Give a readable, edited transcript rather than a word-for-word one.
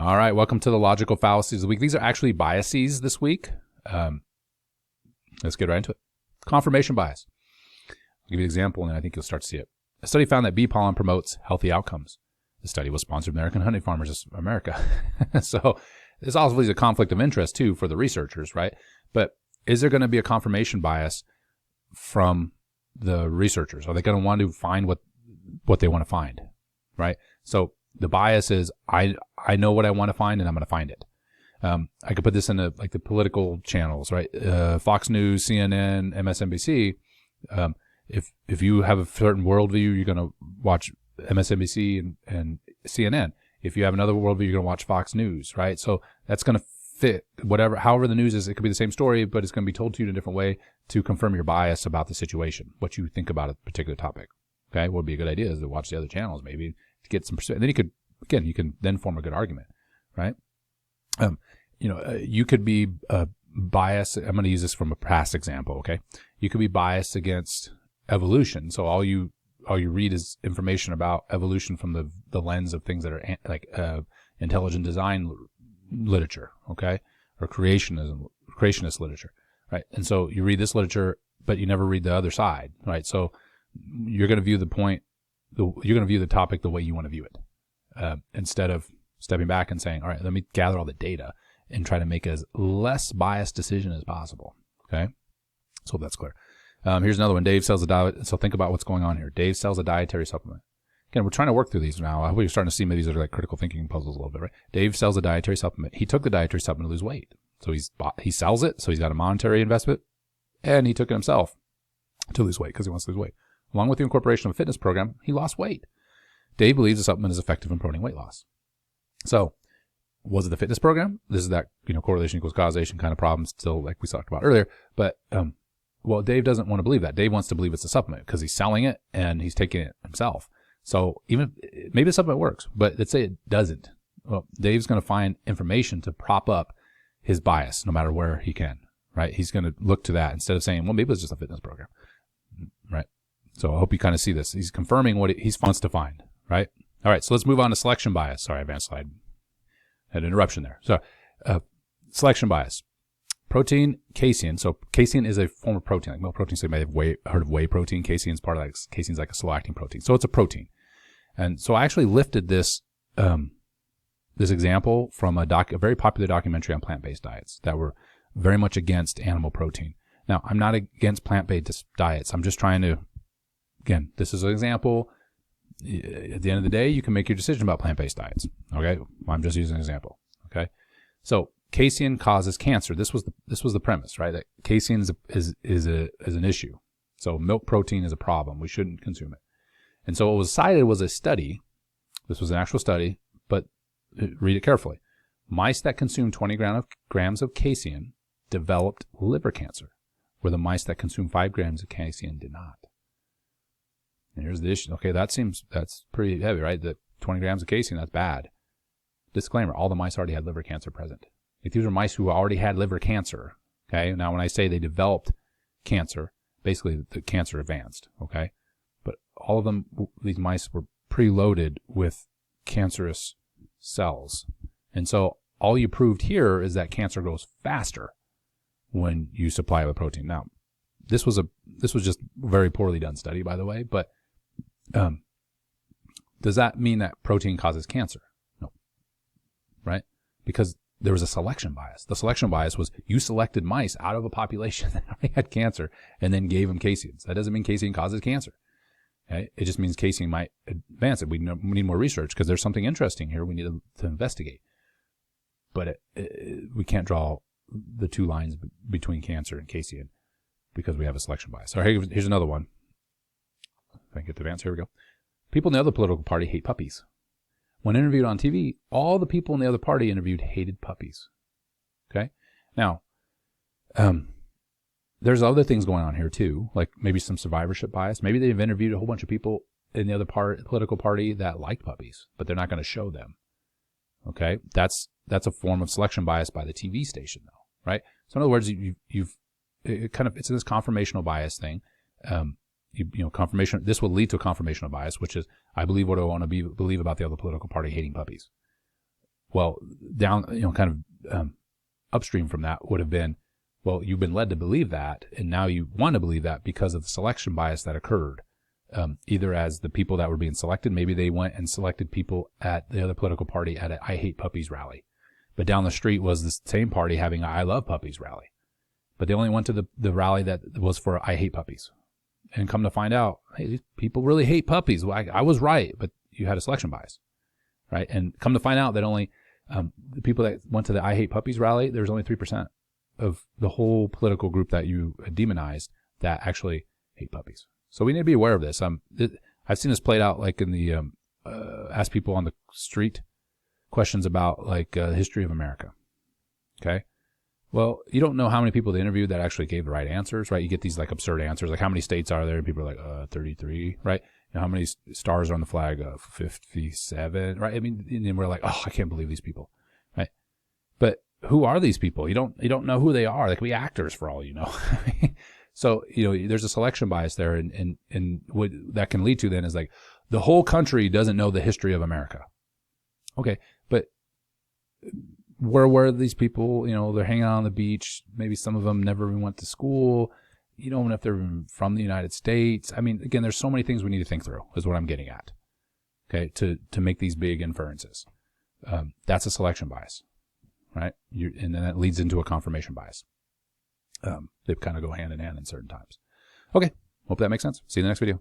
All right, welcome to the logical fallacies of the week. These are actually biases this week. Let's get right into it. Confirmation bias. I'll give you an example, and I think you'll start to see it. A study found that bee pollen promotes healthy outcomes. The study was sponsored by American Honey Farmers of America. So this also is a conflict of interest, too, for the researchers, right? But is there going to be a confirmation bias from the researchers? Are they going to want to find what they want to find, right? So the bias is I know what I want to find, and I'm going to find it. I could put this in the political channels, right? Fox News, CNN, MSNBC. If you have a certain worldview, you're going to watch MSNBC and CNN. If you have another worldview, you're going to watch Fox News, right? So that's going to fit however the news is. It could be the same story, but it's going to be told to you in a different way to confirm your bias about the situation, what you think about a particular topic. Okay, what would be a good idea is to watch the other channels maybe to get some perspective. And then you can then form a good argument, right? You could be biased. I'm going to use this from a past example. Okay, you could be biased against evolution. So all you read is information about evolution from the lens of things that are intelligent design literature, okay, or creationist literature, right? And so you read this literature, but you never read the other side, right? So you're going to view the topic the way you want to view it, instead of stepping back and saying, all right, let me gather all the data and try to make as less biased decision as possible. Okay, so that's clear. Here's another one. Dave sells a diet. So think about what's going on here. Dave sells a dietary supplement. Again, we're trying to work through these now. I hope you're starting to see maybe these are like critical thinking puzzles a little bit, right? Dave sells a dietary supplement. He took the dietary supplement to lose weight. So he sells it. So he's got a monetary investment, and he took it himself to lose weight because he wants to lose weight. Along with the incorporation of a fitness program, he lost weight. Dave believes the supplement is effective in promoting weight loss. So was it the fitness program? This is that, correlation equals causation kind of problem still, like we talked about earlier. But, well, Dave doesn't want to believe that. Dave wants to believe it's a supplement because he's selling it and he's taking it himself. So even maybe the supplement works, but let's say it doesn't. Well, Dave's going to find information to prop up his bias no matter where he can, right? He's going to look to that instead of saying, well, maybe it's just a fitness program, right? So I hope you kind of see this. He's confirming what he wants to find, right? All right, so let's move on to selection bias. Sorry, advanced slide. Had an interruption there. So selection bias. Protein, casein. So casein is a form of protein, like milk protein. So you may have heard of whey protein. Casein is part of casein's like a slow-acting protein. So it's a protein. And so I actually lifted this this example from a very popular documentary on plant-based diets that were very much against animal protein. Now, I'm not against plant-based diets. I'm just trying to, again, this is an example. At the end of the day, you can make your decision about plant-based diets. Okay, I'm just using an example. Okay, so casein causes cancer. This was the premise, right? That casein is an issue. So milk protein is a problem. We shouldn't consume it. And so what was cited was a study. This was an actual study, but read it carefully. Mice that consumed 20 grams of casein developed liver cancer, where the mice that consumed 5 grams of casein did not. And here's the issue. Okay, that's pretty heavy, right? The 20 grams of casein, that's bad. Disclaimer, all the mice already had liver cancer present. Like, these are mice who already had liver cancer. Okay, now when I say they developed cancer, basically the cancer advanced. Okay, but all of them, these mice were preloaded with cancerous cells. And so all you proved here is that cancer grows faster when you supply it with protein. Now, this was just a very poorly done study, by the way, but does that mean that protein causes cancer? No. Right? Because there was a selection bias. The selection bias was you selected mice out of a population that already had cancer and then gave them casein. That doesn't mean casein causes cancer. Okay? It just means casein might advance it. We need more research because there's something interesting here we need to investigate. But we can't draw the two lines between cancer and casein because we have a selection bias. So here's another one. If I can get to advance, here we go. People in the other political party hate puppies. When interviewed on TV, all the people in the other party interviewed hated puppies. Okay? Now, there's other things going on here too, like maybe some survivorship bias. Maybe they've interviewed a whole bunch of people in the other political party that liked puppies, but they're not going to show them. Okay? That's a form of selection bias by the TV station, though, right? So in other words, it's this confirmational bias thing. Confirmation. This will lead to a confirmational bias, which is I believe what I want to believe about the other political party hating puppies. Well, down, kind of upstream from that would have been, well, you've been led to believe that, and now you want to believe that because of the selection bias that occurred. Either as the people that were being selected, maybe they went and selected people at the other political party at a I Hate Puppies rally. But down the street was the same party having a I Love Puppies rally. But they only went to the rally that was for I Hate Puppies. And come to find out, hey, these people really hate puppies. Well, I was right, but you had a selection bias. Right? And come to find out that only the people that went to the I Hate Puppies rally, there's only 3% of the whole political group that you demonized that actually hate puppies. So we need to be aware of this. I've seen this played out like in the ask people on the street questions about like the history of America. Okay. Well, you don't know how many people they interviewed that actually gave the right answers, right? You get these like absurd answers, like how many states are there? And people are like, 33, right? How many stars are on the flag? 57, right? I mean, and we're like, oh, I can't believe these people, right? But who are these people? You don't know who they are. They could be actors for all you know. So, there's a selection bias there, and what that can lead to then is like the whole country doesn't know the history of America. Okay, but where were these people? They're hanging out on the beach. Maybe some of them never even went to school. You don't know if they're from the United States. I mean, again, there's so many things we need to think through, is what I'm getting at. Okay, to make these big inferences. That's a selection bias, right? And then that leads into a confirmation bias. They kind of go hand in hand in certain times. Okay, hope that makes sense. See you in the next video.